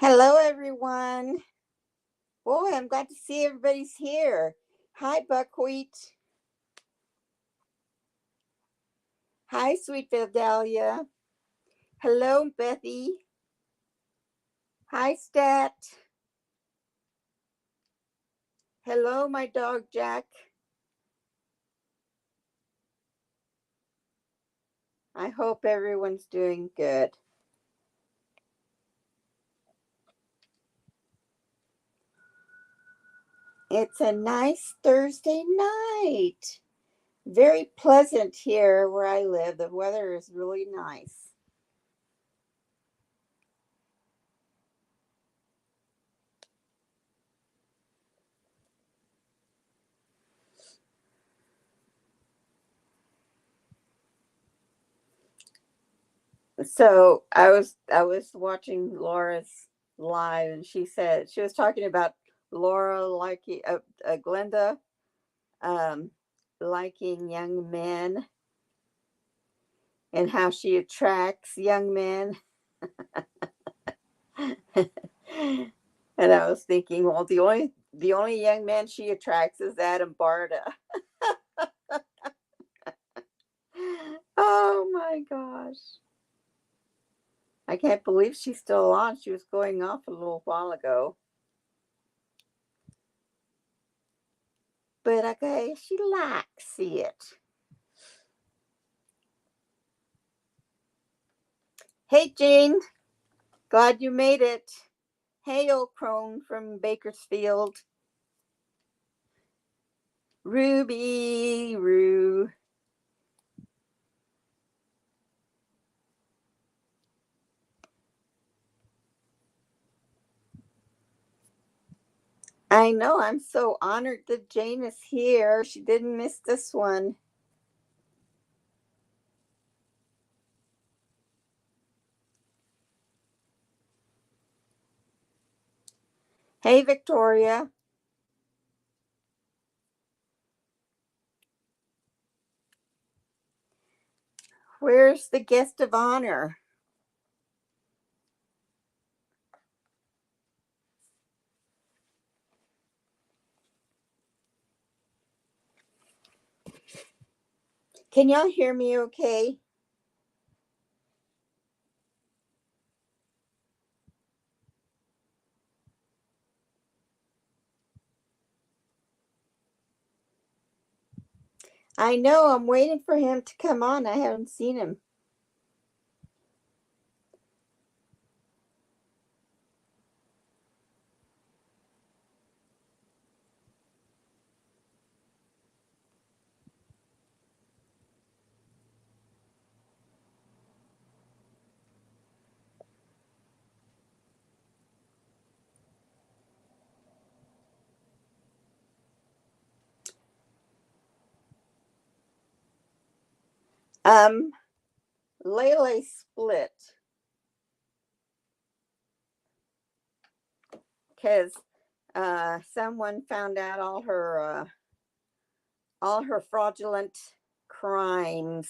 Hello, everyone. Boy, I'm glad to see everybody's here. Hi, Buckwheat. Hi, Sweet Vidalia. Hello, Bethy. Hi, Stat. Hello, my dog, Jack. I hope everyone's doing good. It's a nice Thursday night. Very pleasant here where I live. The weather is really nice. So I was watching Laura's live, and she said she was talking about Laura liking Glenda um, liking young men and how she attracts young men. And I was thinking, well, the only young man she attracts is Adam Barta. Oh my gosh. I can't believe she's still on. She was going off a little while ago. But okay, she likes it. Hey, Jane. Glad you made it. Hey, old crone from Bakersfield. Ruby Roo. I know. I'm so honored that Jane is here. She didn't miss this one. Hey, Victoria. Where's the guest of honor? Can y'all hear me okay? I know. I'm waiting for him to come on. I haven't seen him. Lele split because someone found out all her fraudulent crimes.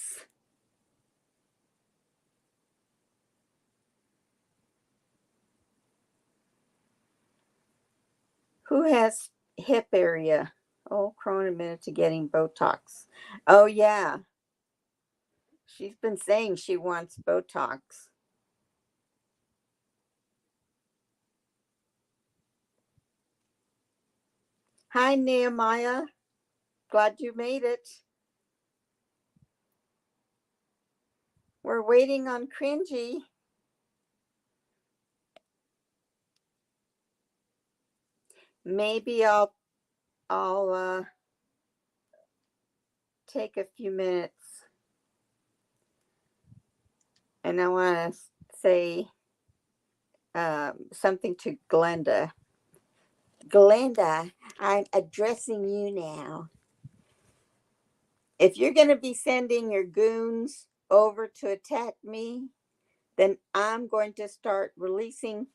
Who has hip area? Oh, Crone admitted to getting Botox. Oh, yeah. She's been saying she wants Botox. Hi, Nehemiah. Glad you made it. We're waiting on Cringy. Maybe I'll take a few minutes, and I want to say something to Glenda. Glenda, I'm addressing you now. If you're going to be sending your goons over to attack me, then I'm going to start releasing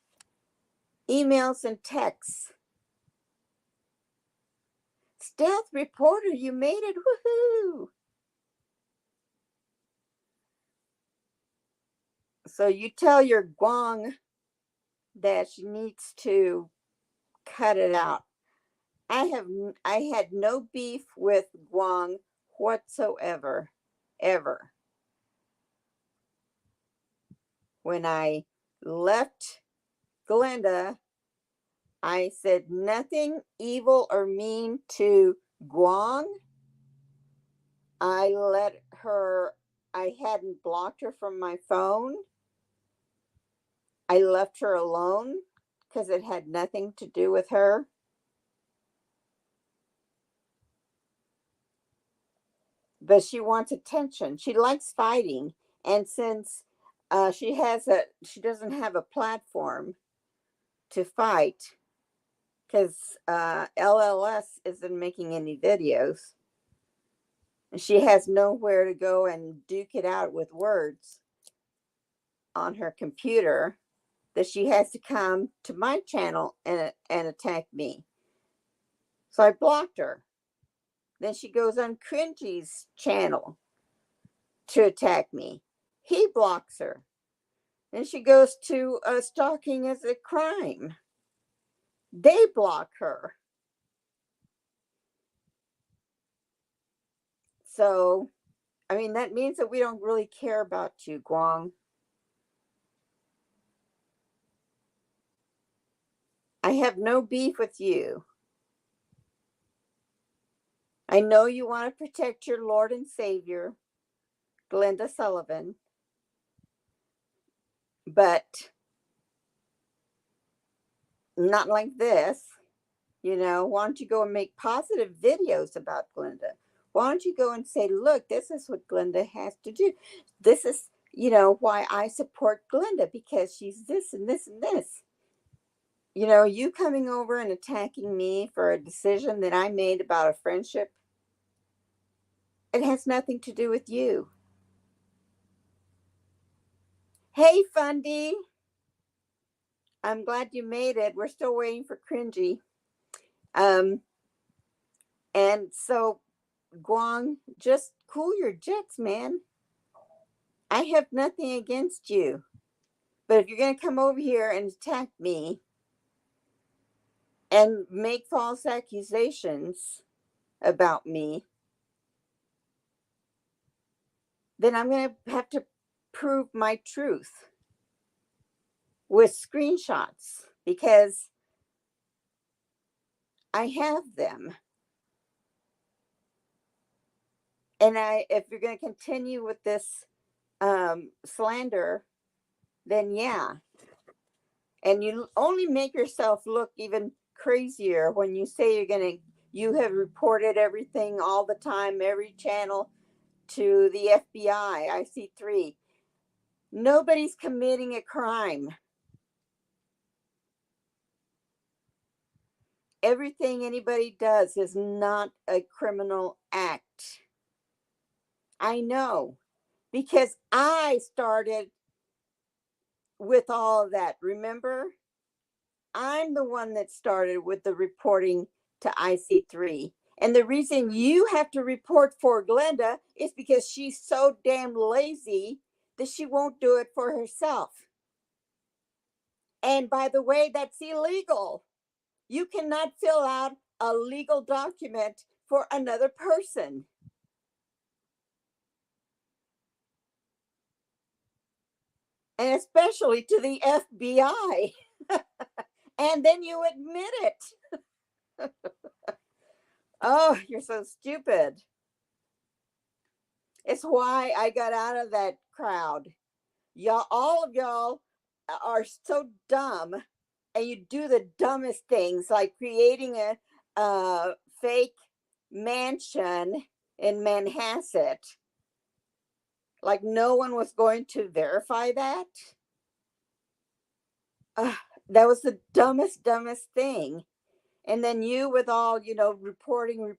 emails and texts. Stealth reporter, you made it. Woohoo! So you tell your Guang that she needs to cut it out. I had no beef with Guang whatsoever, ever. When I left Glenda, I said nothing evil or mean to Guang. I let her, I hadn't blocked her from my phone. I left her alone because it had nothing to do with her. But she wants attention. She likes fighting. And since she doesn't have a platform to fight because LLS isn't making any videos. She has nowhere to go and duke it out with words on her computer, that she has to come to my channel and attack me. So I blocked her. Then she goes on Cringy's channel to attack me. He blocks her. Then she goes to stalking as a crime. They block her. So, I mean, that means that we don't really care about you, Guang. I have no beef with you. I know you want to protect your Lord and Savior, Glenda Sullivan, but not like this. You know, why don't you go and make positive videos about Glenda? Why don't you go and say, look, this is what Glenda has to do. This is, you know, why I support Glenda, because she's this and this and this. You know, you coming over and attacking me for a decision that I made about a friendship, it has nothing to do with you. Hey, Fundy. I'm glad you made it. We're still waiting for Cringy. And so, Guang, just cool your jets, man. I have nothing against you. But if you're going to come over here and attack me and make false accusations about me, then I'm going to have to prove my truth with screenshots, because I have them. And if you're going to continue with this slander, then yeah. And you only make yourself look even crazier when you say you have reported everything all the time, every channel, to the FBI, IC3. Nobody's committing a crime. Everything anybody does is not a criminal act. I know, because I started with all of that. Remember? I'm the one that started with the reporting to IC3. And the reason you have to report for Glenda is because she's so damn lazy that she won't do it for herself. And by the way, that's illegal. You cannot fill out a legal document for another person. And especially to the FBI. And then you admit it. Oh, you're so stupid. It's why I got out of that crowd. Y'all, all of y'all are so dumb, and you do the dumbest things, like creating a fake mansion in Manhasset. Like no one was going to verify that. That was the dumbest thing. And then you, with all, reporting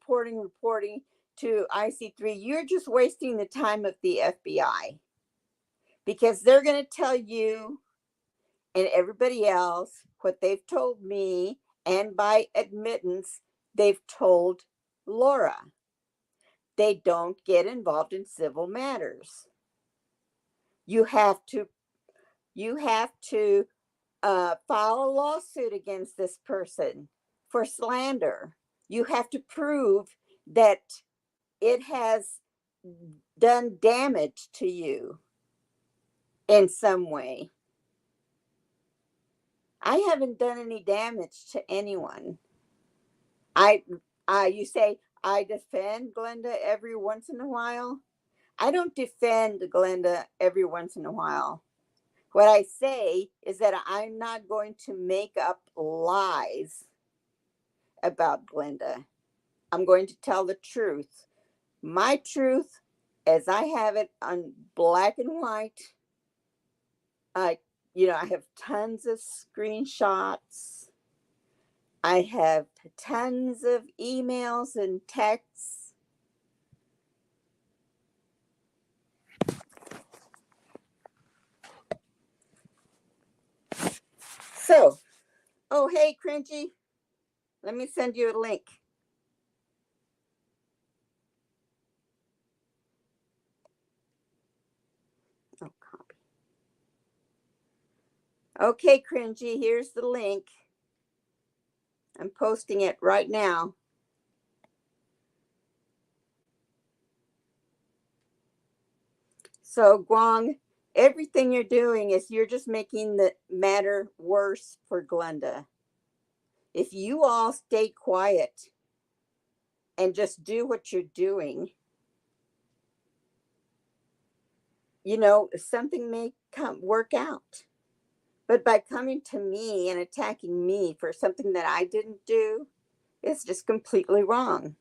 to IC3, you're just wasting the time of the FBI, because they're going to tell you and everybody else what they've told me, and by admittance, they've told Laura. They don't get involved in civil matters. You have to file a lawsuit against this person for slander. You have to prove that it has done damage to you in some way. I haven't done any damage to anyone. I, you say I defend Glenda every once in a while. I don't defend Glenda every once in a while. What I say is that I'm not going to make up lies about Glenda. I'm going to tell the truth. My truth, as I have it on black and white. I, I have tons of screenshots. I have tons of emails and texts. So, oh, hey, Cringy, let me send you a link. Oh, copy. Okay, Cringy, here's the link. I'm posting it right now. So, Guang, everything you're doing is you're just making the matter worse for Glenda. If you all stay quiet and just do what you're doing, something may work out. But by coming to me and attacking me for something that I didn't do, it's just completely wrong.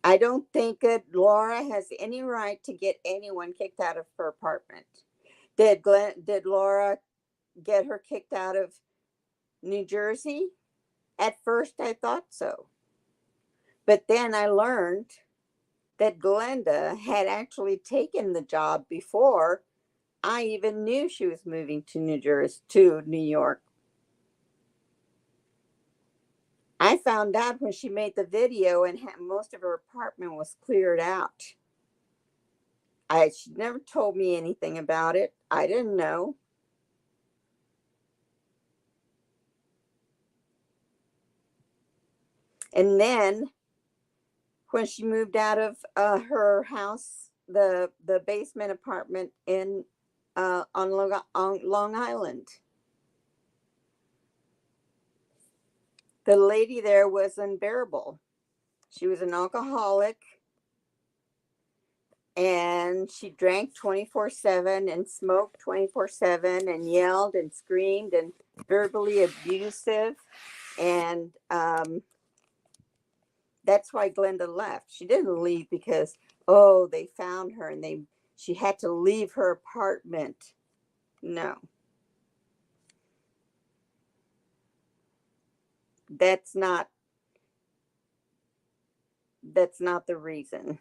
I don't think that Laura has any right to get anyone kicked out of her apartment. Did Laura get her kicked out of New Jersey? At first, I thought so. But then I learned that Glenda had actually taken the job before I even knew she was moving to New York. I found out when she made the video and most of her apartment was cleared out. She never told me anything about it. I didn't know. And then when she moved out of her house, the basement apartment on Long Island, the lady there was unbearable. She was an alcoholic, and she drank 24/7 and smoked 24/7 and yelled and screamed and verbally abusive. And that's why Glenda left. She didn't leave because, they found her and she had to leave her apartment. No. That's not the reason.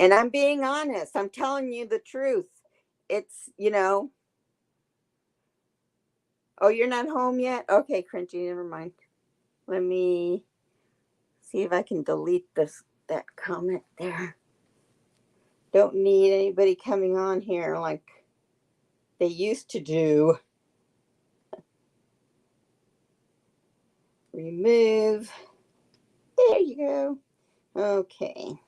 And I'm being honest. I'm telling you the truth. It's, oh, you're not home yet? Okay, Cringy, never mind. Let me see if I can delete that comment there. Don't need anybody coming on here like they used to do. Remove. There you go. Okay.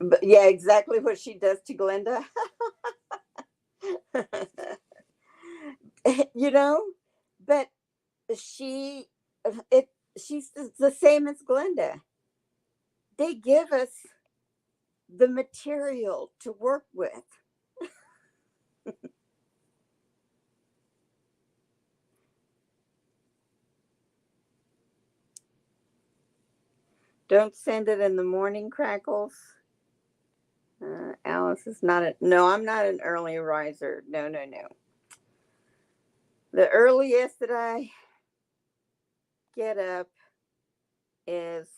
But yeah, exactly what she does to Glenda. But she she's the same as Glenda. They give us the material to work with. Don't send it in the morning, Crackles. Alice is not no, I'm not an early riser. No. The earliest that I get up is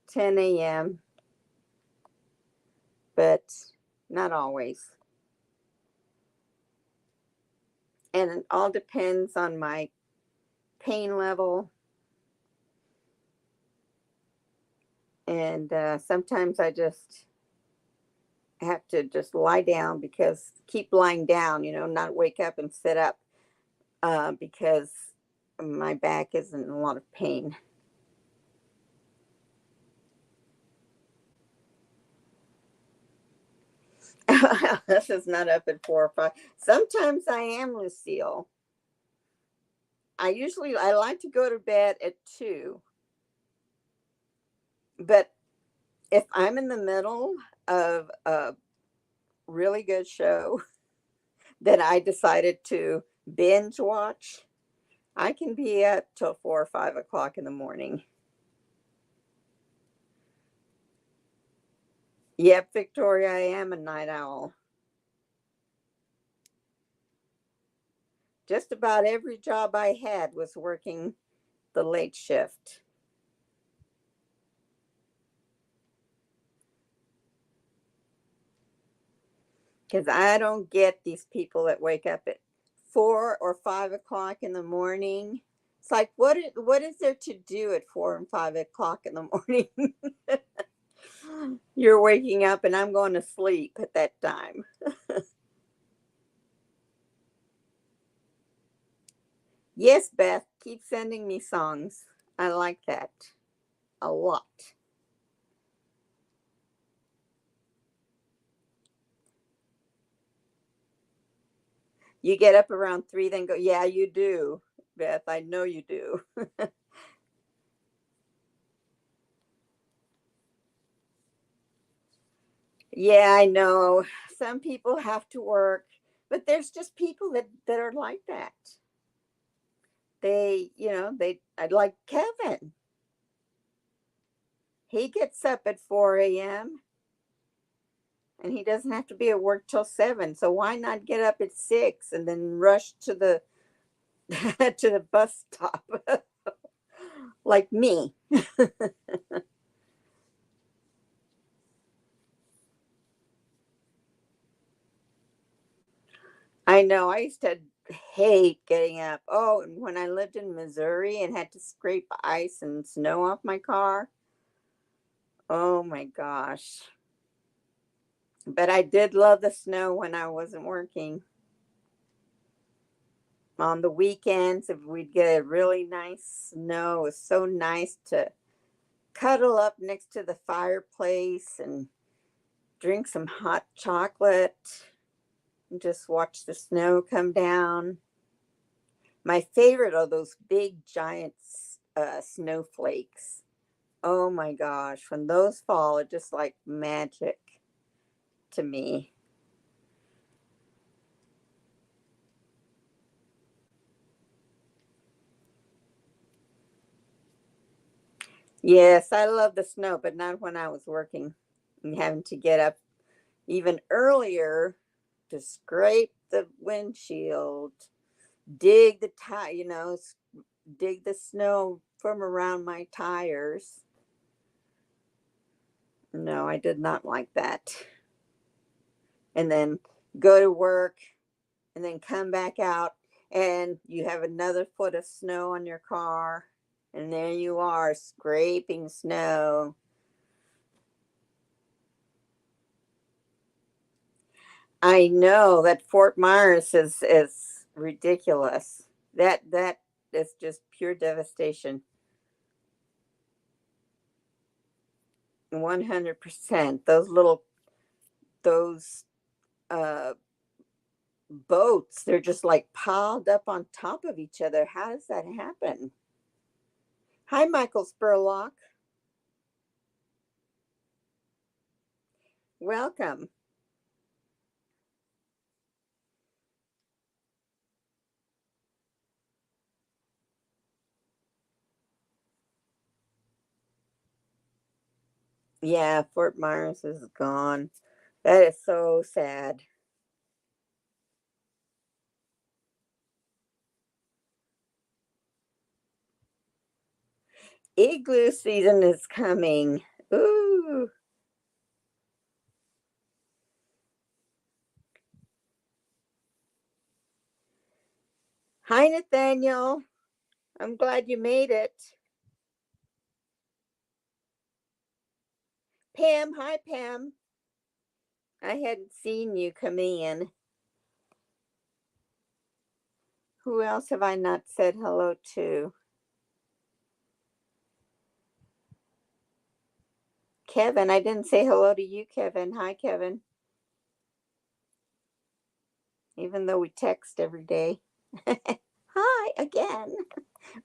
10 a.m. But Not always. And it all depends on my pain level. And sometimes I just have to just lie down, because keep lying down, not wake up and sit up, because my back is in a lot of pain. This is not up at 4 or 5. Sometimes I am, Lucille. I like to go to bed at 2, but if I'm in the middle of a really good show that I decided to binge watch, I can be up till 4 or 5 o'clock in the morning. Yep, Victoria, I am a night owl. Just about every job I had was working the late shift. Because I don't get these people that wake up at 4 or 5 o'clock in the morning. It's like, what is there to do at 4 and 5 o'clock in the morning? You're waking up and I'm going to sleep at that time. Yes, Beth, keep sending me songs. I like that a lot. You get up around 3, then go, yeah, you do, Beth. I know you do. Yeah, I know. Some people have to work, but there's just people that are like that. I like Kevin. He gets up at 4 a.m. and he doesn't have to be at work till 7. So why not get up at 6 and then rush to the to the bus stop like me? I know. I used to hate getting up. Oh, and when I lived in Missouri and had to scrape ice and snow off my car. Oh my gosh. But I did love the snow when I wasn't working. On the weekends, if we'd get a really nice snow, it was so nice to cuddle up next to the fireplace and drink some hot chocolate and just watch the snow come down. My favorite are those big giant snowflakes. Oh my gosh, when those fall, it's just like magic to me. Yes, I love the snow, but not when I was working and having to get up even earlier to scrape the windshield, dig the tire, dig the snow from around my tires. No, I did not like that. And then go to work and then come back out and you have another foot of snow on your car. And there you are scraping snow. I know that Fort Myers is ridiculous. That is just pure devastation. 100%. Those uh boats, they're just like piled up on top of each other. How does that happen? Hi, Michael Spurlock. Welcome. Yeah, Fort Myers is gone. That is so sad. Igloo season is coming. Ooh. Hi, Nathaniel. I'm glad you made it. Pam, hi, Pam. I hadn't seen you come in. Who else have I not said hello to? Kevin, I didn't say hello to you, Kevin. Hi, Kevin. Even though we text every day. Hi again.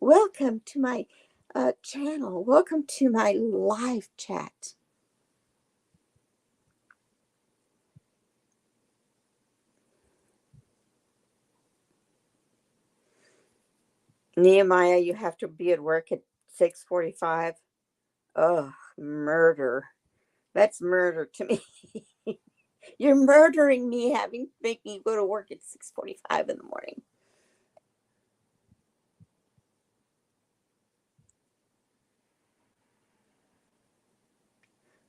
Welcome to my channel. Welcome to my live chat. Nehemiah, you have to be at work at 6:45. Oh, murder. That's murder to me. You're murdering me having making me go to work at 6:45 in the morning.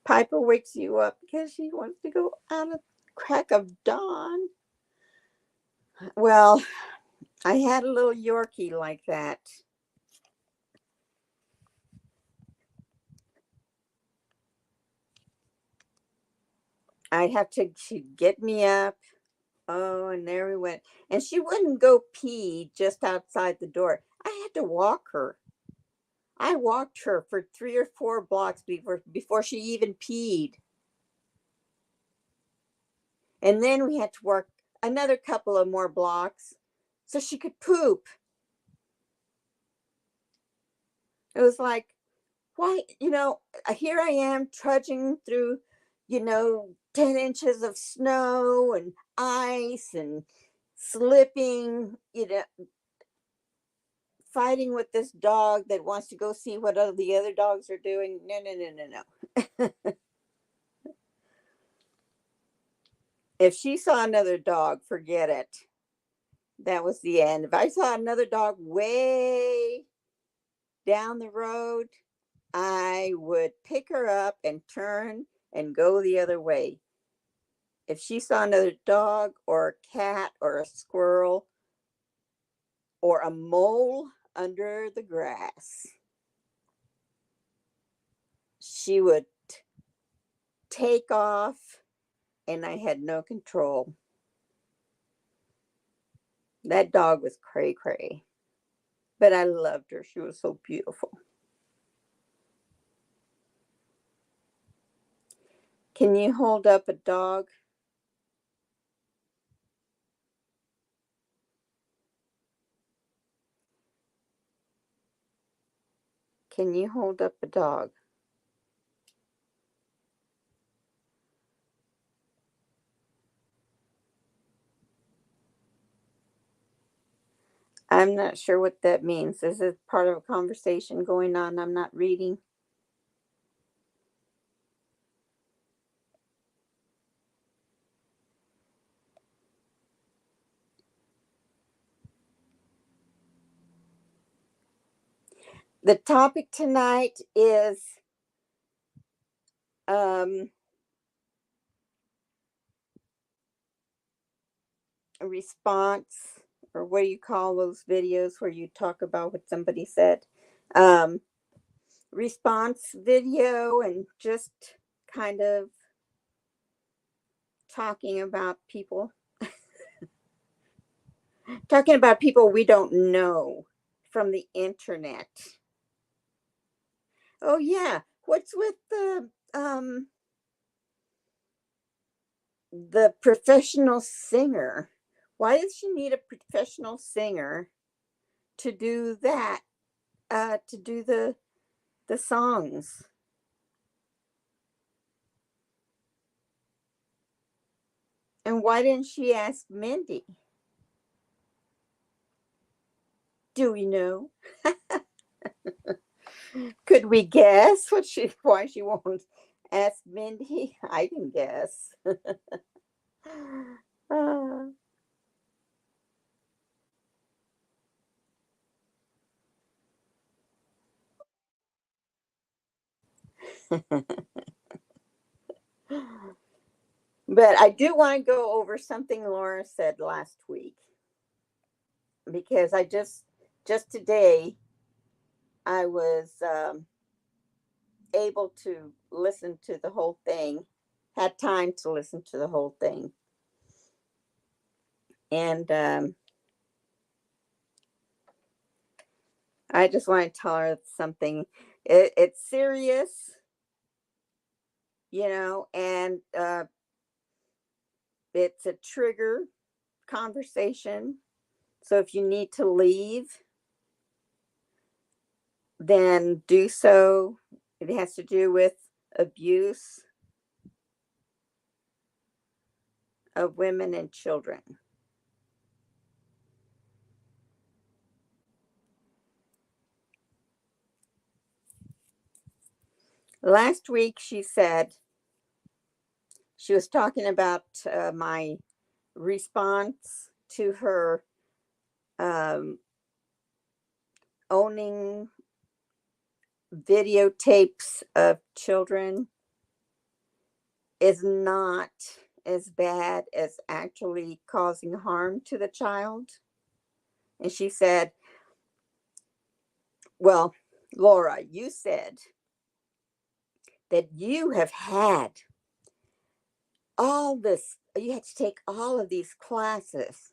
Piper wakes you up because she wants to go out at crack of dawn. Well, I had a little Yorkie like that. I'd have to, she'd get me up. Oh, and there we went. And she wouldn't go pee just outside the door. I had to walk her. I walked her for 3 or 4 blocks before she even peed. And then we had to walk another couple of more blocks so she could poop. It was like, why, here I am trudging through, 10 inches of snow and ice and slipping, fighting with this dog that wants to go see what the other dogs are doing. No, no, no, no, no. If she saw another dog, forget it. That was the end. If I saw another dog way down the road, I would pick her up and turn and go the other way. If she saw another dog or a cat or a squirrel or a mole under the grass, she would take off and I had no control. That dog was cray cray, but I loved her. She was so beautiful. Can you hold up a dog? Can you hold up a dog? I'm not sure what that means. Is it part of a conversation going on I'm not reading? The topic tonight is a response, or what do you call those videos where you talk about what somebody said? Um, Response video, and just kind of talking about people, we don't know from the internet. Oh yeah, what's with the professional singer? Why does she need a professional singer to do that? To do the songs? And why didn't she ask Mindy? Do we know? Could we guess why she won't ask Mindy? I can guess. uh, but I do want to go over something Laura said last week. because I just today I was able to listen to the whole thing, had time to listen to the whole thing. And I just want to tell her something. It's serious, and it's a trigger conversation. So if you need to leave, then do so. It has to do with abuse of women and children. Last week, she said she was talking about my response to her um, owning videotapes of children is not as bad as actually causing harm to the child. And she said, well, Laura, you said that you have had all this, you had to take all of these classes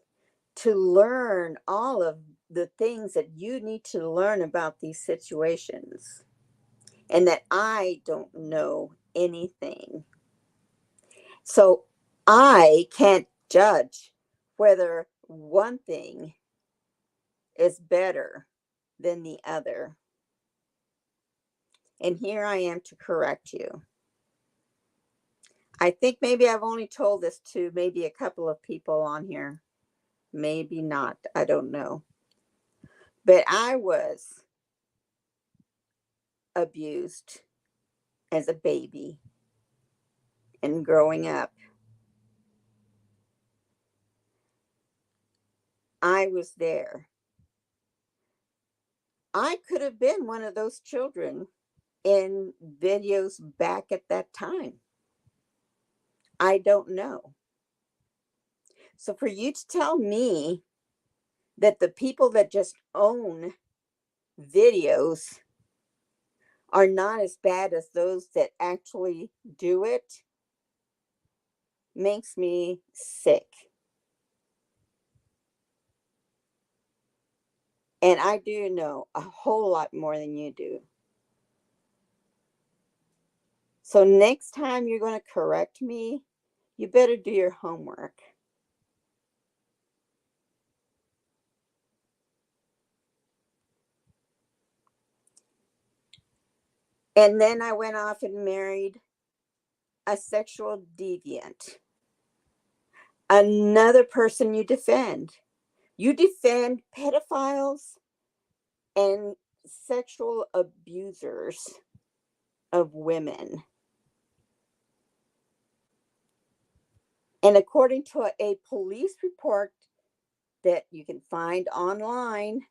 to learn all of the things that you need to learn about these situations, and that I don't know anything. So I can't judge whether one thing is better than the other. And here I am to correct you. I think maybe I've only told this to maybe a couple of people on here. Maybe not. I don't know. But I was abused as a baby and growing up. I was there. I could have been one of those children in videos back at that time. I don't know. So for you to tell me that the people that just own videos are not as bad as those that actually do it makes me sick. And I do know a whole lot more than you do. So next time you're going to correct me, you better do your homework. And then I went off and married a sexual deviant. Another person you defend. You defend pedophiles and sexual abusers of women. And according to a police report that you can find online,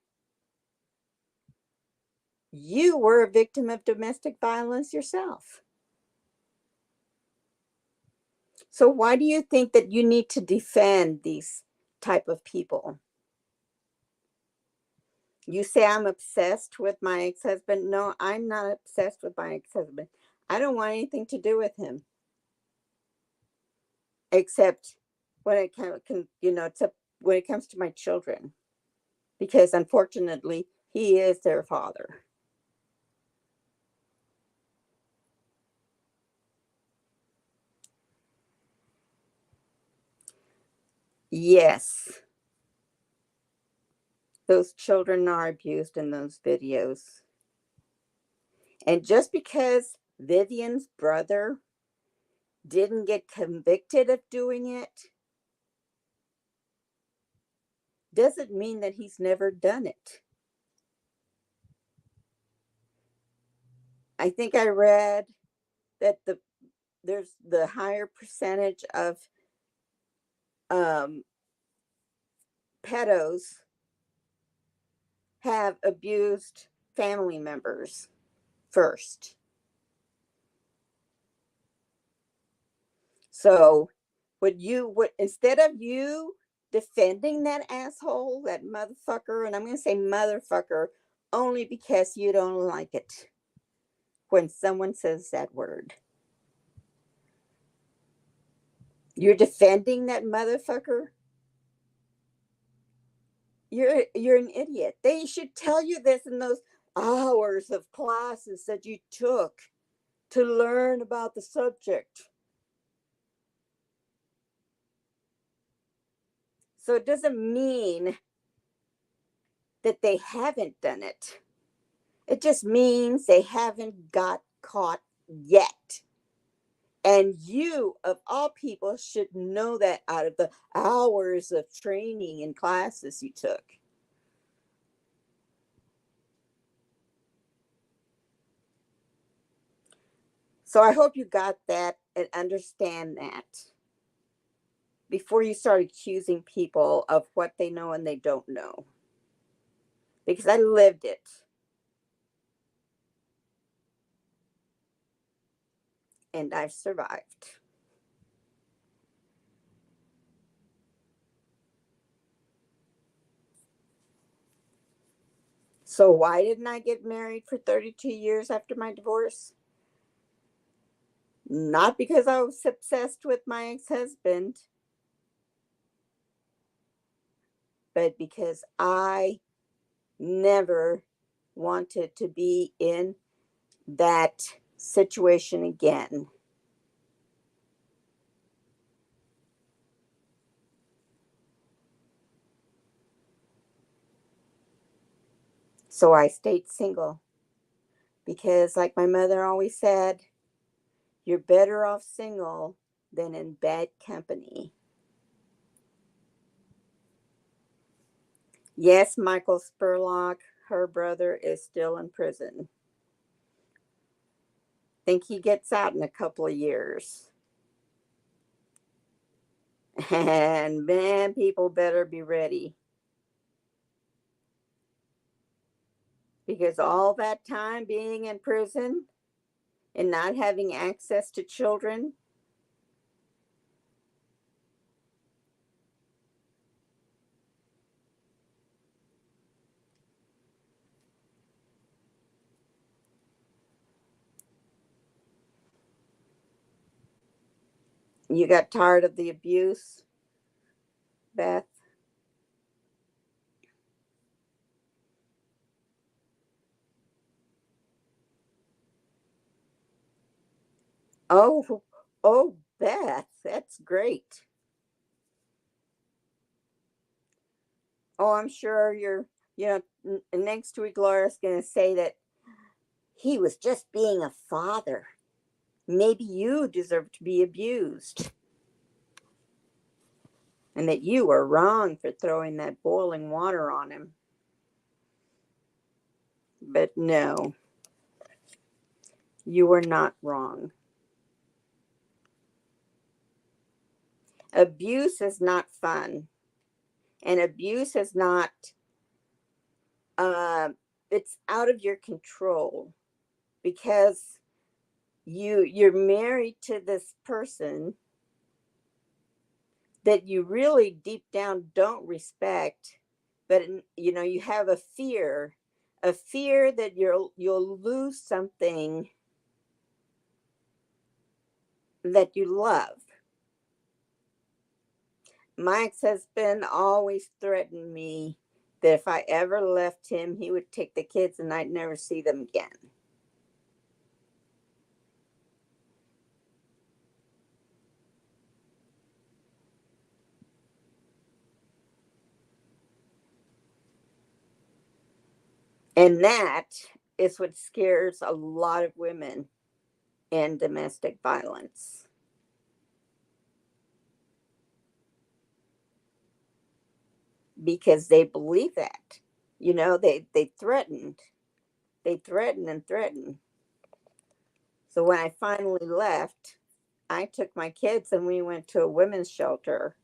you were a victim of domestic violence yourself. So why do you think that you need to defend these type of people? You say I'm obsessed with my ex-husband. No, I'm not obsessed with my ex-husband. I don't want anything to do with him, except when it when it comes to my children, because unfortunately he is their father. Yes, those children are abused in those videos. And just because Vivian's brother didn't get convicted of doing it doesn't mean that he's never done it. I think I read that there's the higher percentage of um, pedos have abused family members first. So would instead of you defending that asshole, that motherfucker, and I'm going to say motherfucker only because you don't like it when someone says that word. You're defending that motherfucker. You're an idiot. They should tell you this in those hours of classes that you took to learn about the subject. So it doesn't mean that they haven't done it. It just means they haven't got caught yet. And you, of all people, should know that out of the hours of training and classes you took. So I hope you got that and understand that before you start accusing people of what they know and they don't know. Because I lived it. And I've survived. So why didn't I get married for 32 years after my divorce? Not because I was obsessed with my ex-husband, but because I never wanted to be in that situation again. So I stayed single because, like my mother always said, you're better off single than in bad company. Yes, Michael Spurlock, her brother, is still in prison. Think he gets out in a couple of years. And man, people better be ready. Because all that time being in prison and not having access to children, you got tired of the abuse, Beth? Oh, oh, Beth, that's great. Oh, I'm sure next week Laura's going to say that he was just being a father. Maybe you deserve to be abused. And that you were wrong for throwing that boiling water on him. But no, you were not wrong. Abuse is not fun. And abuse is not, it's out of your control because you're married to this person that you really deep down don't respect, but you have a fear that you'll lose something that you love. My ex-husband always threatened me that if I ever left him, he would take the kids and I'd never see them again. And that is what scares a lot of women in domestic violence. Because they believe that. They threatened. They threatened and threatened. So when I finally left, I took my kids and we went to a women's shelter.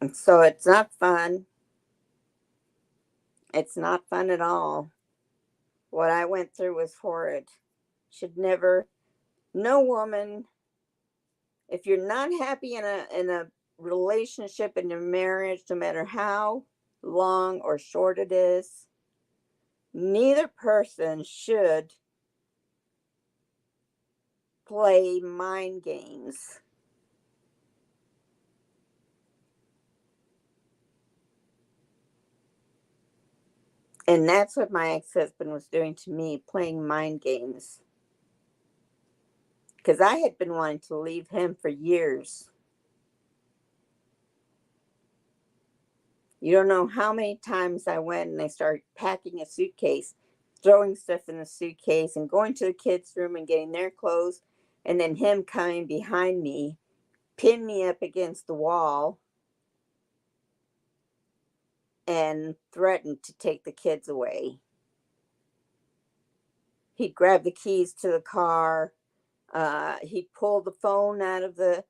And so it's not fun. It's not fun at all. What I went through was horrid. Should never, no woman, if you're not happy in a relationship, in a marriage, no matter how long or short it is, neither person should play mind games. And that's what my ex-husband was doing to me, playing mind games. Because I had been wanting to leave him for years. You don't know how many times I went and I started packing a suitcase, throwing stuff in the suitcase, and going to the kids' room and getting their clothes, and then him coming behind me, pin me up against the wall, and threatened to take the kids away. He'd grab the keys to the car. He'd pull the phone out of the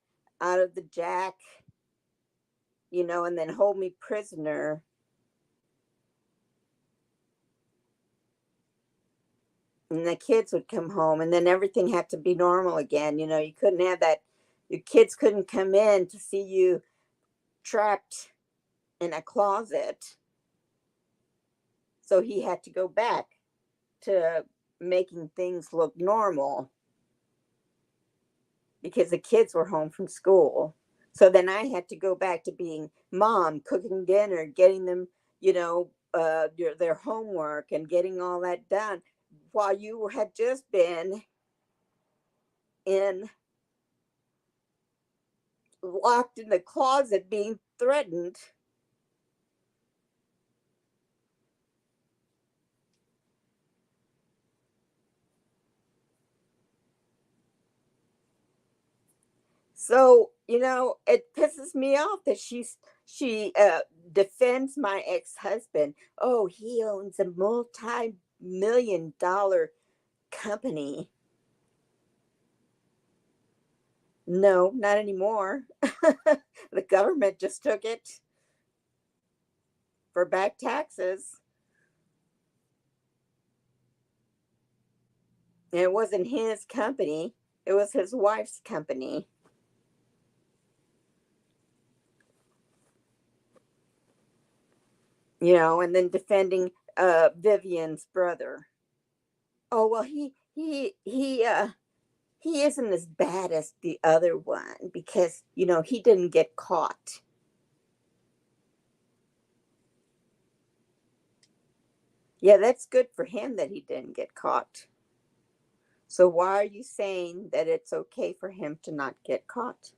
jack, and then hold me prisoner. And the kids would come home, and then everything had to be normal again. You couldn't have that. Your kids couldn't come in to see you trapped in a closet. So he had to go back to making things look normal because the kids were home from school. So then I had to go back to being mom, cooking dinner, getting them, their homework and getting all that done while you had just been in locked in the closet being threatened. So, it pisses me off that she defends my ex-husband. Oh, he owns a multi-million-dollar company. No, not anymore. The government just took it for back taxes. And it wasn't his company, it was his wife's company. And then defending Vivian's brother. Oh, well, he isn't as bad as the other one because he didn't get caught. Yeah, that's good for him that he didn't get caught. So why are you saying that it's okay for him to not get caught?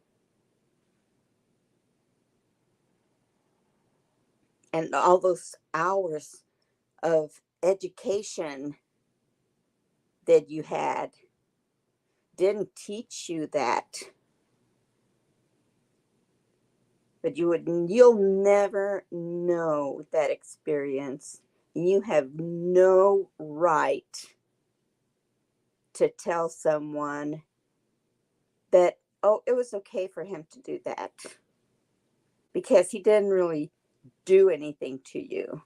And all those hours of education that you had didn't teach you that. But you'll never know that experience. You have no right to tell someone that, oh, it was okay for him to do that because he didn't really do anything to you.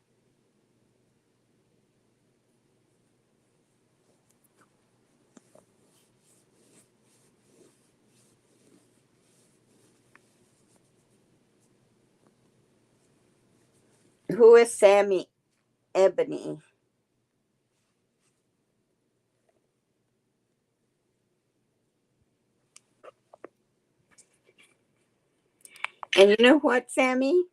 Who is Sammy Ebony? And you know what, Sammy?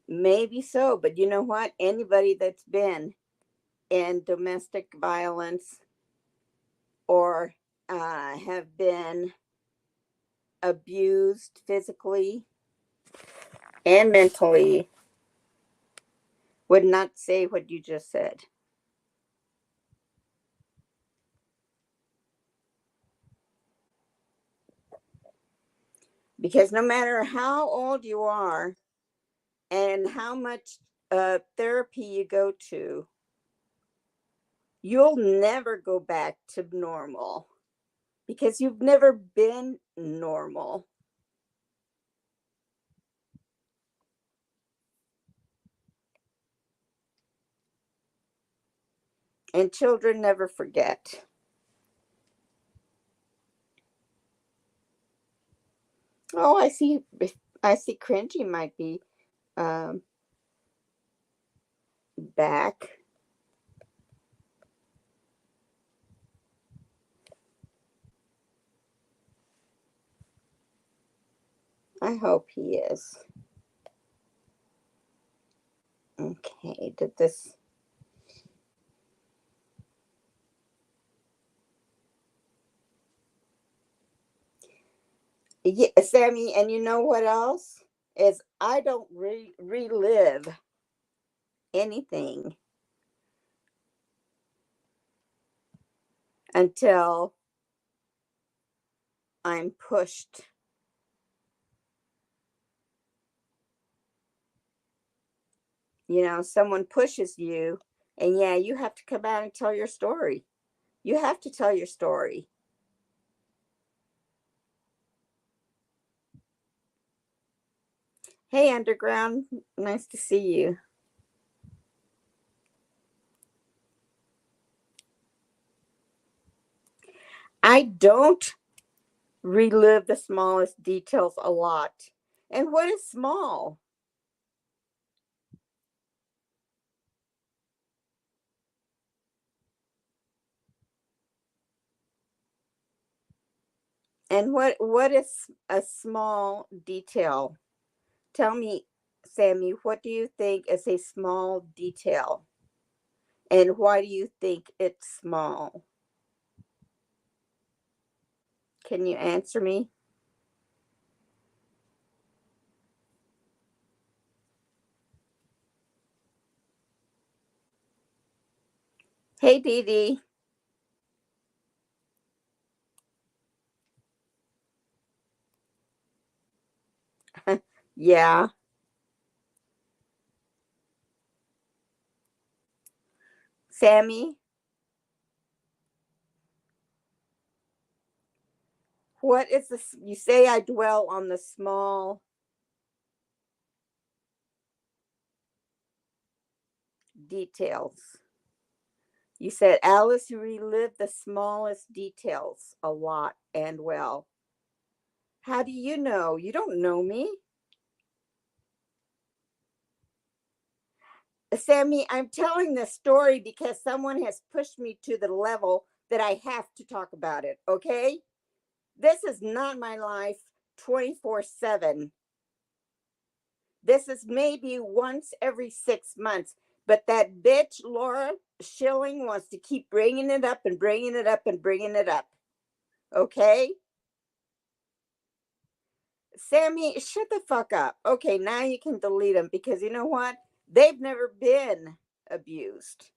Maybe so, but you know what? Anybody that's been in domestic violence or have been abused physically and mentally would not say what you just said. Because no matter how old you are and how much therapy you go to, you'll never go back to normal because you've never been normal. And children never forget. Oh, I see. I see Cringy might be um, back. I hope he is. Okay, did this... Yeah, Sammy, and you know what else? Is I don't relive anything until I'm pushed. Someone pushes you, and yeah, you have to come out and tell your story. You have to tell your story. Hey, Underground, nice to see you. I don't relive the smallest details a lot. And what is small? And what is a small detail? Tell me, Sammy, what do you think is a small detail? And why do you think it's small? Can you answer me? Hey, Dee Dee. Yeah. Sammy, what is this? You say I dwell on the small details. You said Alice relived the smallest details a lot and well. How do you know? You don't know me. Sammy, I'm telling this story because someone has pushed me to the level that I have to talk about it, okay? This is not my life 24/7. This is maybe once every 6 months. But that bitch, Laura Schilling, wants to keep bringing it up and bringing it up and bringing it up, okay? Sammy, shut the fuck up. Okay, now you can delete them because you know what? They've never been abused.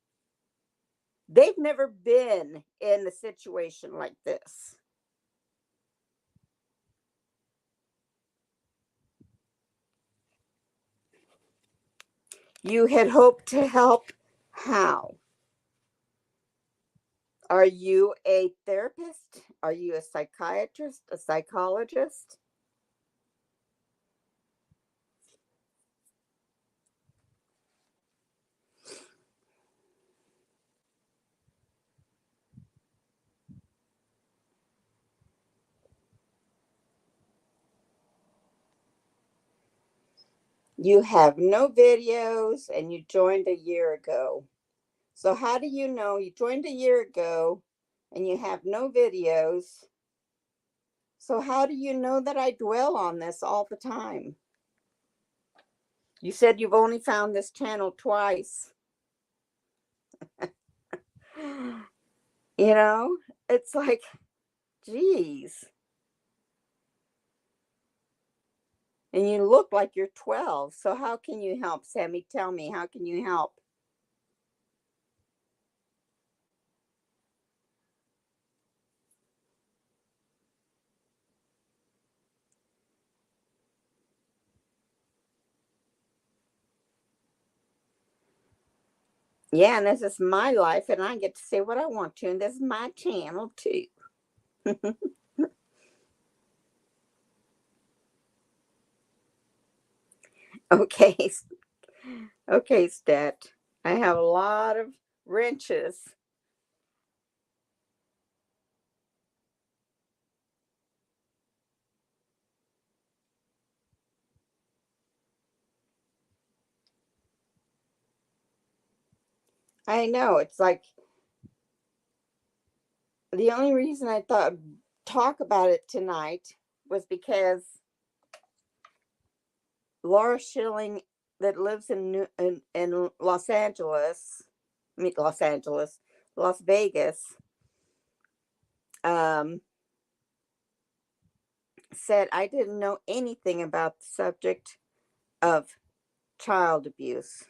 They've never been in a situation like this. You had hoped to help. How? Are you a therapist? Are you a psychiatrist? A psychologist? You have no videos and you joined a year ago. So, how do you know you joined a year ago and you have no videos? So, how do you know that I dwell on this all the time? You said you've only found this channel twice. You know, it's like, geez. And you look like you're 12. So, how can you help, Sammy? Tell me, how can you help? Yeah, and this is my life, and I get to say what I want to, and this is my channel too. Okay, okay, Stat. I have a lot of wrenches I know. It's like the only reason I thought talk about it tonight was because Laura Schilling, that lives in Los Angeles, I mean Los Angeles, Las Vegas, um, said I didn't know anything about the subject of child abuse,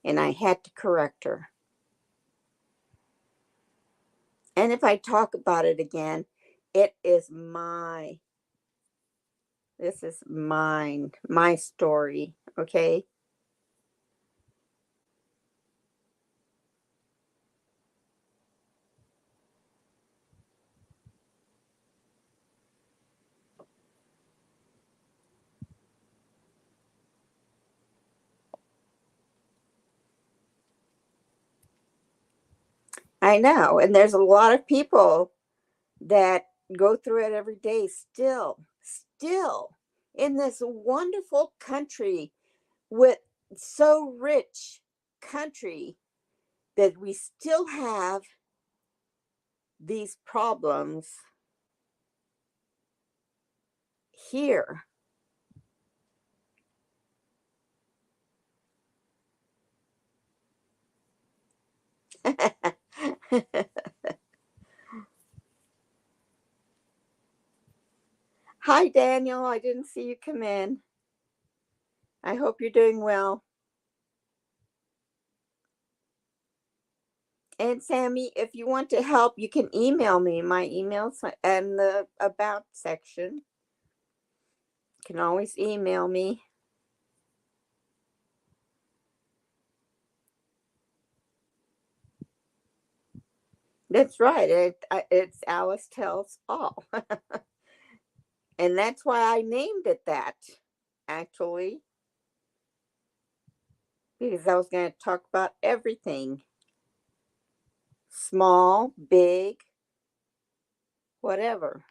and I had to correct her. And if I talk about it again, it is this is mine, my story, okay? I know. And there's a lot of people that go through it every day still in this wonderful country, with so rich country, that we still have these problems here. Hi, Daniel. I didn't see you come in. I hope you're doing well. And Sammy, if you want to help, you can email me. My email's in the about section. You can always email me. That's right. It's Alice Tells All. And that's why I named it that, actually, because I was going to talk about everything, small, big, whatever.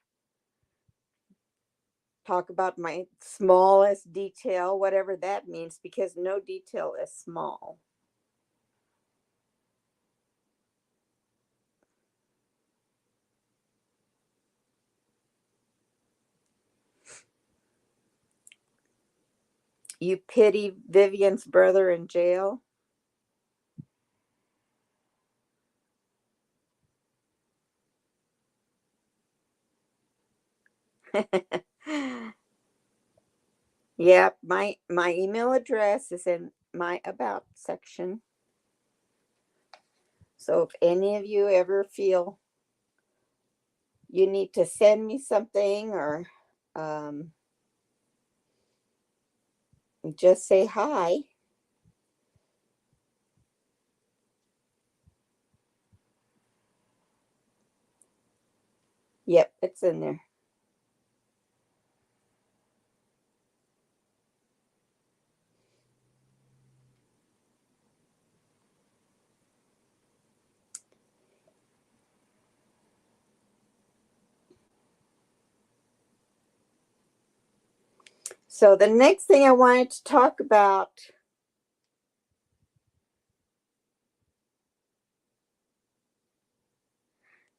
Talk about my smallest detail, whatever that means, because no detail is small. You pity Vivian's brother in jail? Yeah, my email address is in my about section. So if any of you ever feel you need to send me something, or um, just say hi. Yep, it's in there. So the next thing I wanted to talk about,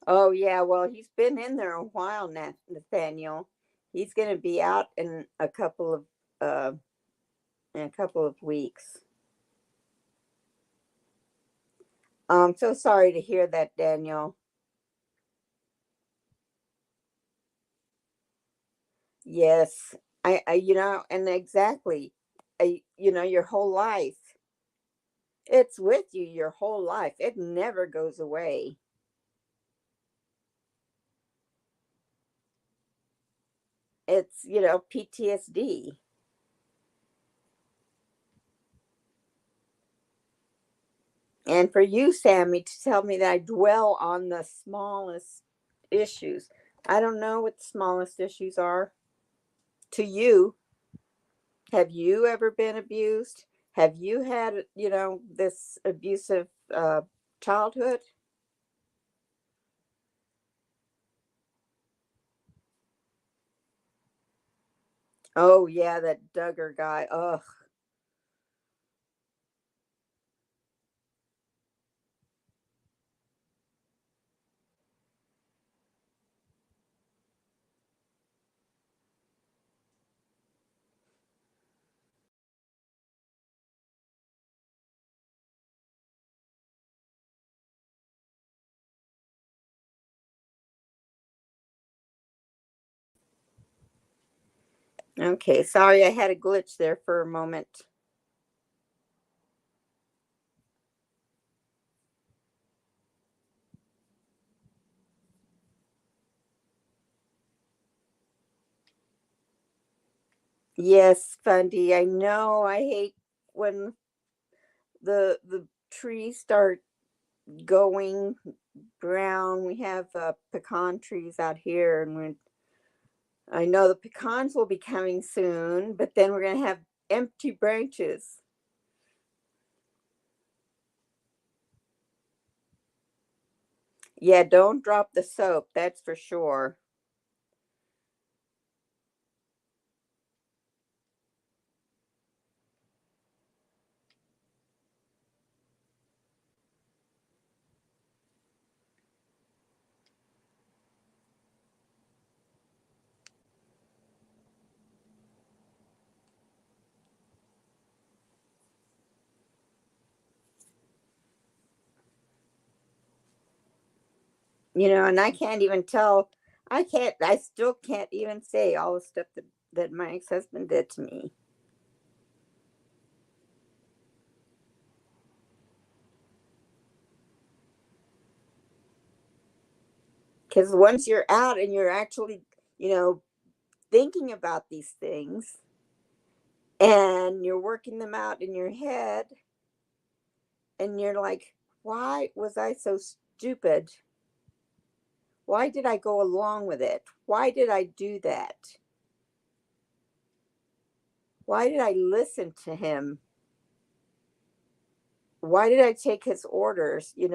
oh yeah, well, he's been in there a while now, Nathaniel. He's going to be out uh in a couple of weeks. I'm so sorry to hear that, Daniel. Yes, and exactly, your whole life, it's with you your whole life. It never goes away. It's, PTSD. And for you, Sammy, to tell me that I dwell on the smallest issues. I don't know what the smallest issues are to you. Have you ever been abused? Have you had, this abusive childhood? Oh, yeah, that Duggar guy. Ugh. Okay, sorry, I had a glitch there for a moment. Yes, Fundy, I know. I hate when the trees start going brown. We have pecan trees out here, and I know the pecans will be coming soon, but then we're gonna have empty branches. Yeah, don't drop the soap, that's for sure. And I can't even tell. I still can't even say all the stuff that my ex-husband did to me. Because once you're out and you're actually, you know, thinking about these things and you're working them out in your head, and you're like, why was I so stupid? Why did I go along with it? Why did I do that? Why did I listen to him? Why did I take his orders? You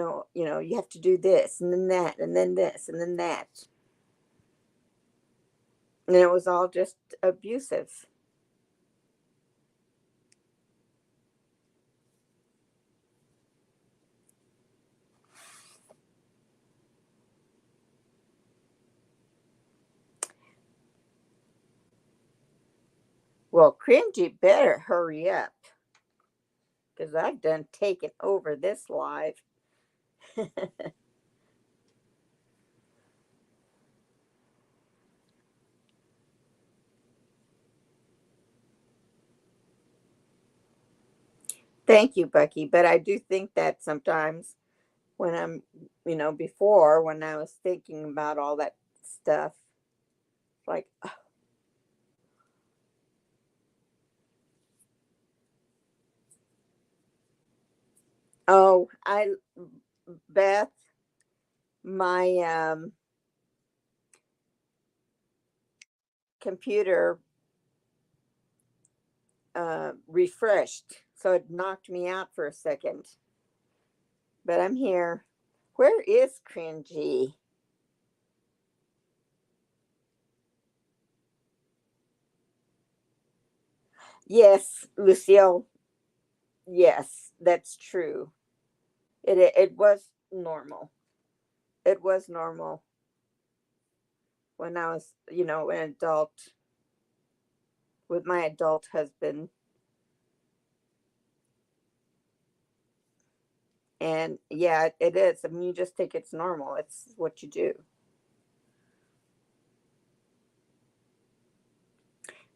have to do this and then that and then this and then that. And it was all just abusive. Well, Cringy better hurry up because I've done taken over this live. Thank you, Bucky. But I do think that sometimes when before when I was thinking about all that stuff, like, oh, Beth, my computer refreshed, so it knocked me out for a second. But I'm here. Where is Cringy? Yes, Lucille. Yes, that's true. It was normal. It was normal when I was, an adult with my adult husband. And yeah, it is. I mean, you just think it's normal. It's what you do.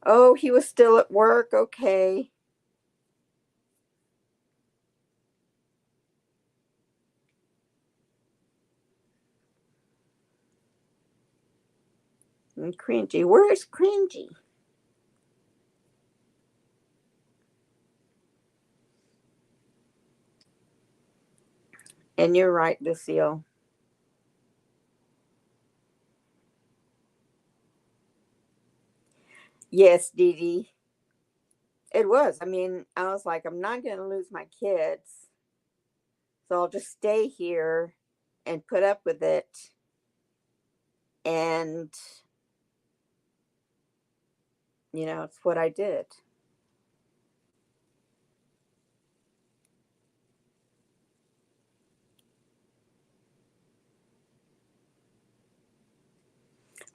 Oh, he was still at work. Okay. And Cringy. Where's Cringy? And you're right, Lucille. Yes, Dee Dee. It was. I mean, I was like, I'm not going to lose my kids. So I'll just stay here and put up with it. And, it's what I did.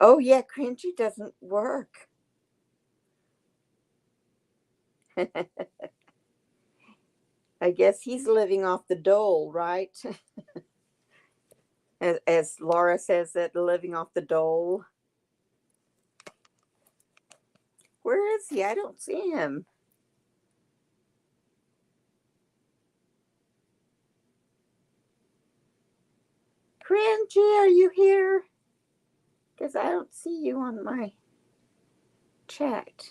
Oh, yeah, Cringy doesn't work. I guess he's living off the dole, right? As Laura says it, living off the dole. Where is he? I don't see him. Cringy, are you here? Because I don't see you on my chat.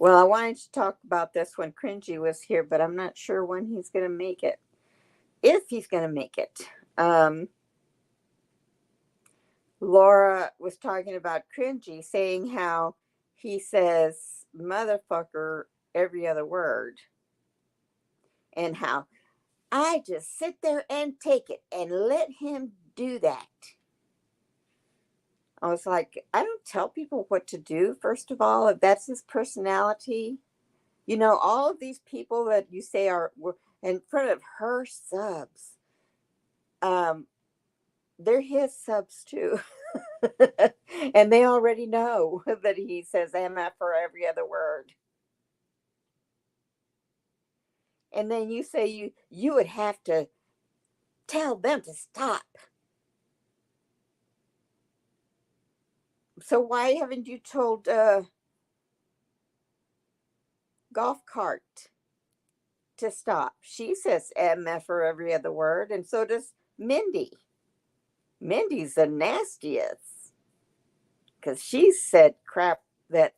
Well, I wanted to talk about this when Cringy was here, but I'm not sure when he's going to make it. If he's going to make it. Laura was talking about Cringy, saying how he says motherfucker every other word, and how I just sit there and take it and let him do that. I was like, I don't tell people what to do, first of all, if that's his personality. You know, all of these people that you say were in front of her subs, they're his subs too. And they already know that he says MF for every other word. And then you say you would have to tell them to stop. So why haven't you told Golf Cart to stop? She says MF for every other word, and so does Mindy. Mindy's the nastiest because she said crap that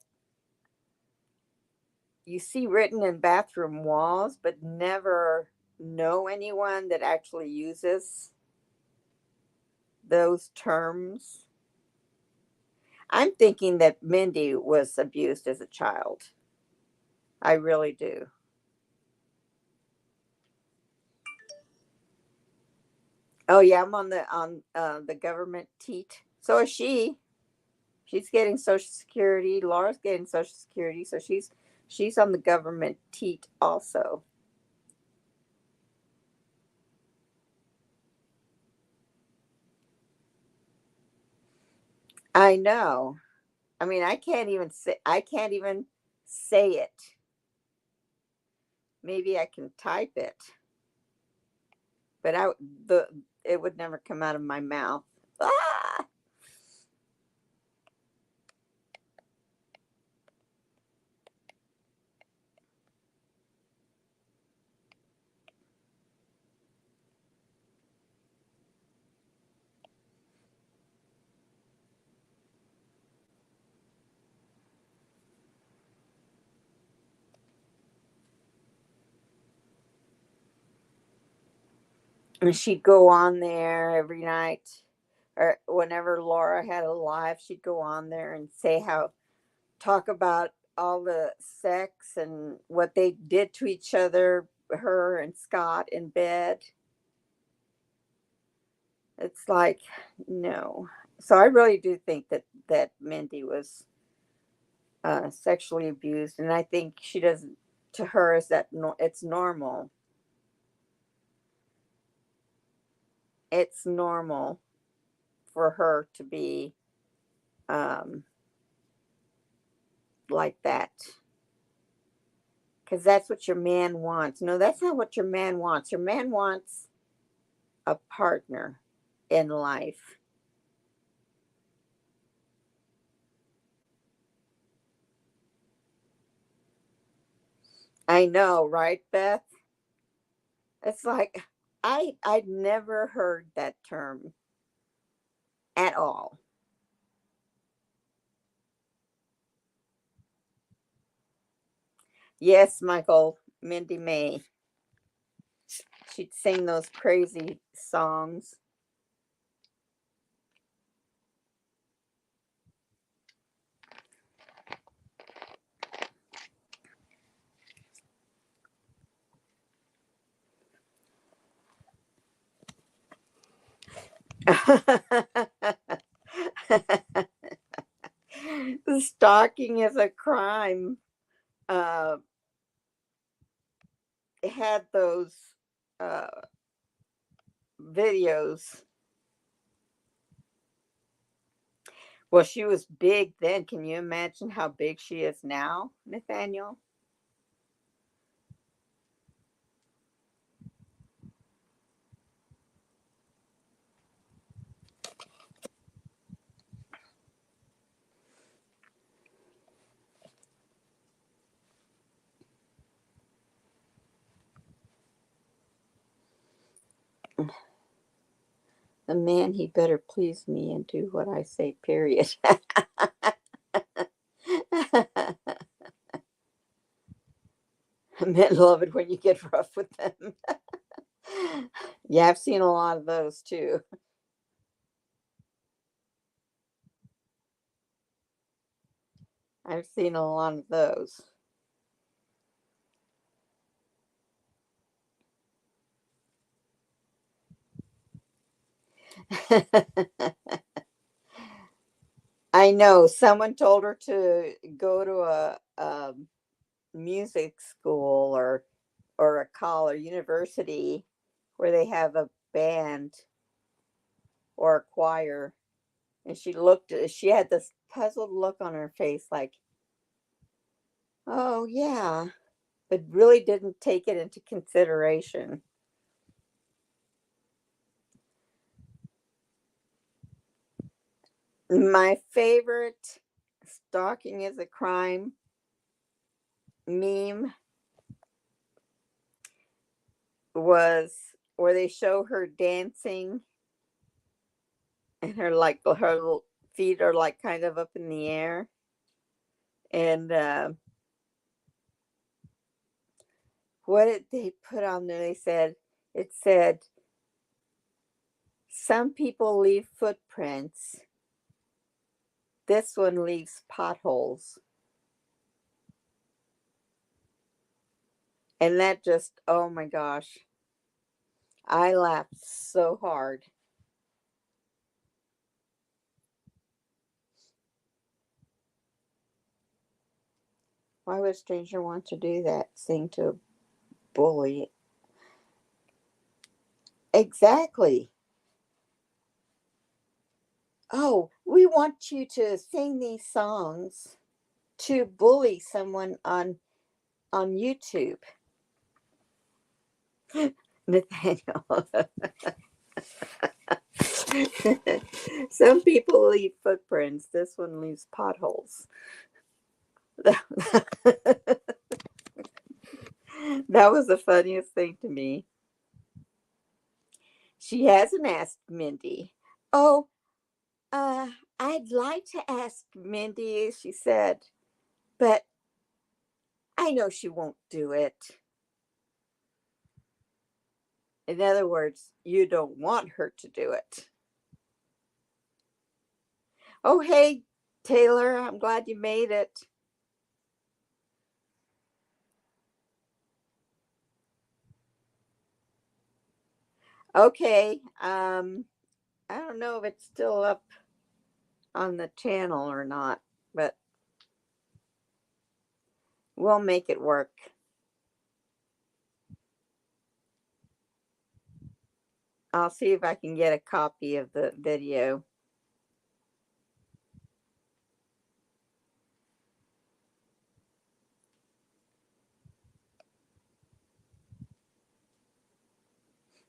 you see written in bathroom walls, but never know anyone that actually uses those terms. I'm thinking that Mindy was abused as a child. I really do. Oh yeah, I'm on the government teat. So is she. She's getting Social Security. Laura's getting Social Security, so she's on the government teat also. I know. I mean, I can't even say it. Maybe I can type it, but it would never come out of my mouth. Ah! And she'd go on there every night, or whenever Laura had a live, she'd go on there and say talk about all the sex and what they did to each other, her and Scott in bed. It's like, no. So I really do think that Mindy was sexually abused, and I think she doesn't. To her, is that it's normal. It's normal for her to be um, like that, because that's what your man wants. No, that's not what your man wants. Your man wants a partner in life. I know, right, Beth? It's like I'd never heard that term at all. Yes, Michael, Mindy May. She'd sing those crazy songs. Stalking is a crime. Uh, had those uh, videos. Well, she was big then. Can you imagine how big she is now, Nathaniel? The man, he better please me and do what I say, period. Men love it when you get rough with them. Yeah, I've seen a lot of those too. I've seen a lot of those. I know someone told her to go to a music school or a college university where they have a band or a choir, and she had this puzzled look on her face like, oh yeah, but really didn't take it into consideration. My favorite stalking is a crime meme was where they show her dancing and her feet are like kind of up in the air, and what did they put on there? It said some people leave footprints, this one leaves potholes. And that just, oh my gosh, I laughed so hard. Why would a stranger want to do that? Sing to a bully. Exactly. Oh, we want you to sing these songs to bully someone on YouTube. Nathaniel. Some people leave footprints. This one leaves potholes. That was the funniest thing to me. She hasn't asked Mindy. Oh, I'd like to ask Mindy, she said, but I know she won't do it. In other words, you don't want her to do it. Oh, hey, Taylor, I'm glad you made it. Okay, I don't know if it's still up on the channel or not, but we'll make it work. I'll see if I can get a copy of the video.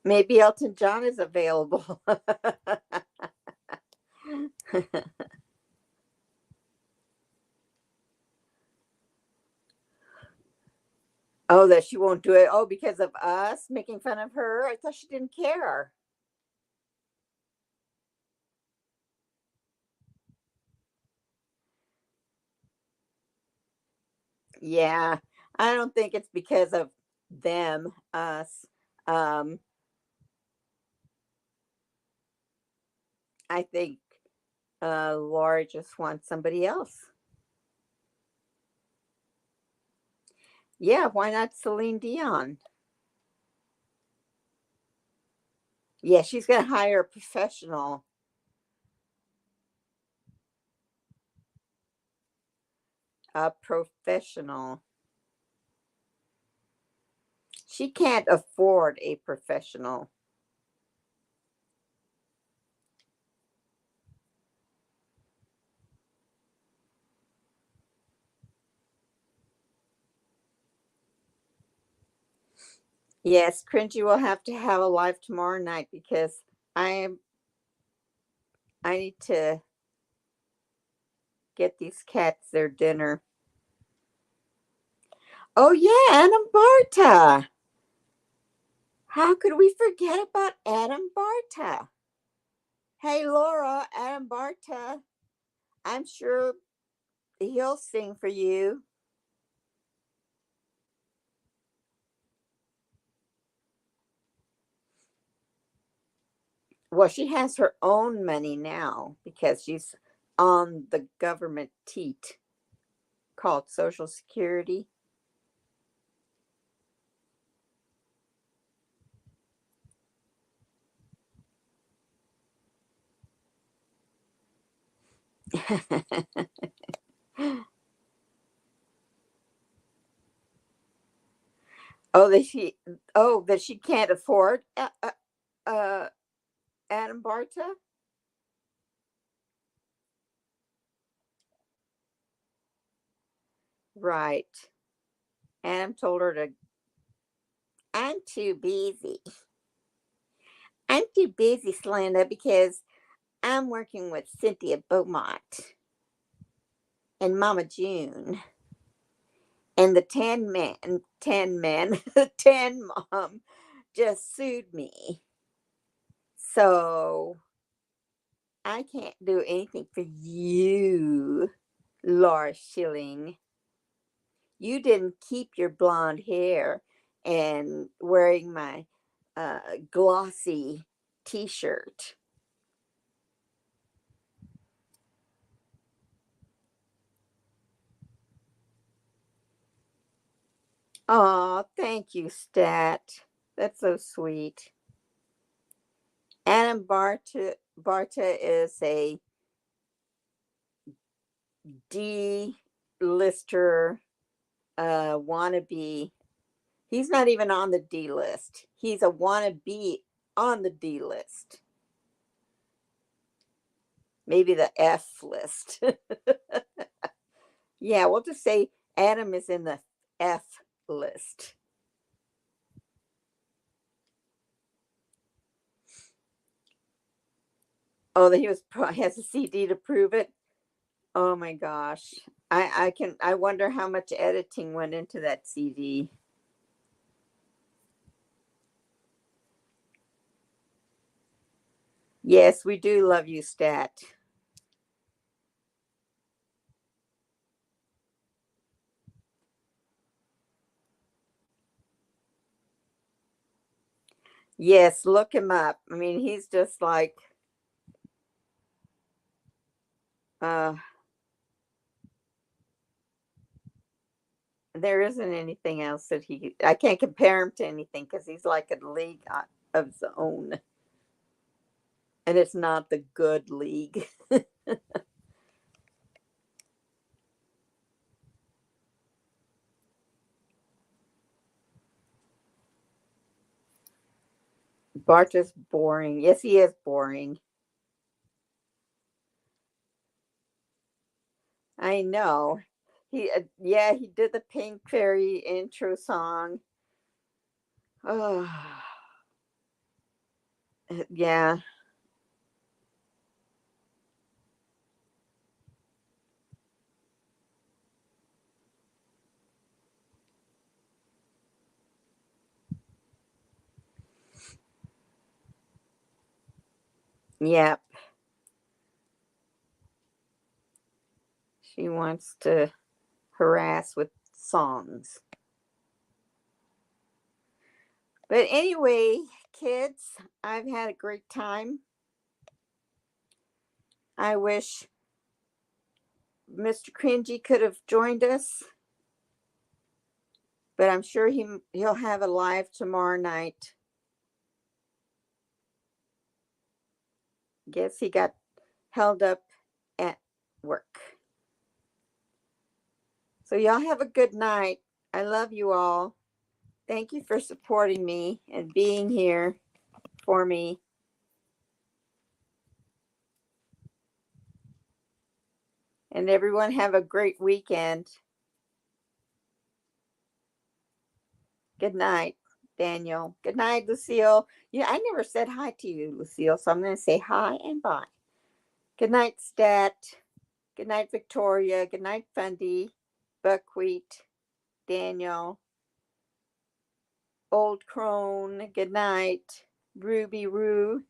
Maybe Elton John is available. Oh, that she won't do it. Oh, because of us making fun of her? I thought she didn't care. Yeah, I don't think it's because of them, us. Um, I think Laura just wants somebody else. Yeah, why not Celine Dion? Yeah, she's going to hire a professional. A professional. She can't afford a professional. Yes, Cringy will have to have a live tomorrow night because I need to get these cats their dinner. Oh yeah, Anna Barta. How could we forget about Adam Barta? Hey, Laura, Adam Barta. I'm sure he'll sing for you. Well, she has her own money now because she's on the government teat called Social Security. Oh, that she can't afford uh, Adam Barta. Right. Adam told her to. I'm too busy. I'm too busy, Slanda, because I'm working with Cynthia Beaumont and Mama June and the the Tan Mom just sued me. So I can't do anything for you, Laura Schilling. You didn't keep your blonde hair and wearing my glossy t shirt. Oh, thank you, Stat. That's so sweet. Adam Barta is a D-lister wannabe. He's not even on the D list. He's a wannabe on the D list. Maybe the F list. Yeah, we'll just say Adam is in the F list. Oh, that he was has a CD to prove it. Oh my gosh. I wonder how much editing went into that CD. Yes, we do love you, Stat. Yes, look him up. I mean, he's just like uh there isn't anything else that I can't compare him to anything because he's like a league of his own. And it's not the good league. Bart is boring. Yes, he is boring. I know. Yeah, he did the Pink Fairy intro song. Oh, yeah, yeah. She wants to harass with songs. But anyway, kids, I've had a great time. I wish Mr. Cringy could have joined us, but I'm sure he'll have a live tomorrow night. Guess he got held up at work. So y'all have a good night. I love you all. Thank you for supporting me and being here for me. And everyone have a great weekend. Good night, Daniel. Good night, Lucille. Yeah, I never said hi to you, Lucille, so I'm going to say hi and bye. Good night, Stat. Good night, Victoria. Good night, Fundy, Buckwheat, Daniel. Old Crone, good night. Ruby Roo,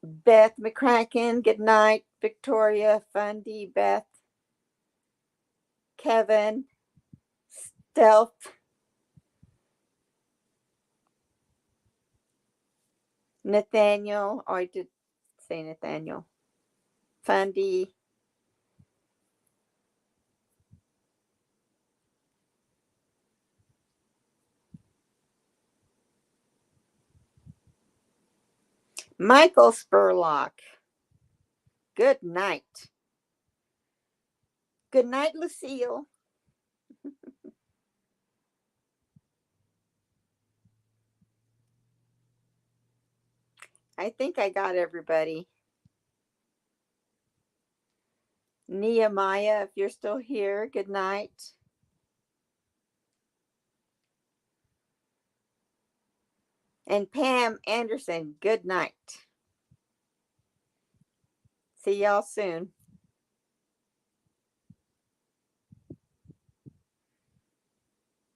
Beth McCracken, good night. Victoria Fundy, Beth, Kevin, Stealth, Nathaniel. Oh, I did say Nathaniel. Fundy, Michael Spurlock, good night. Good night, Lucille. I think I got everybody. Nehemiah, if you're still here, good night. And Pam Anderson, good night. See y'all soon.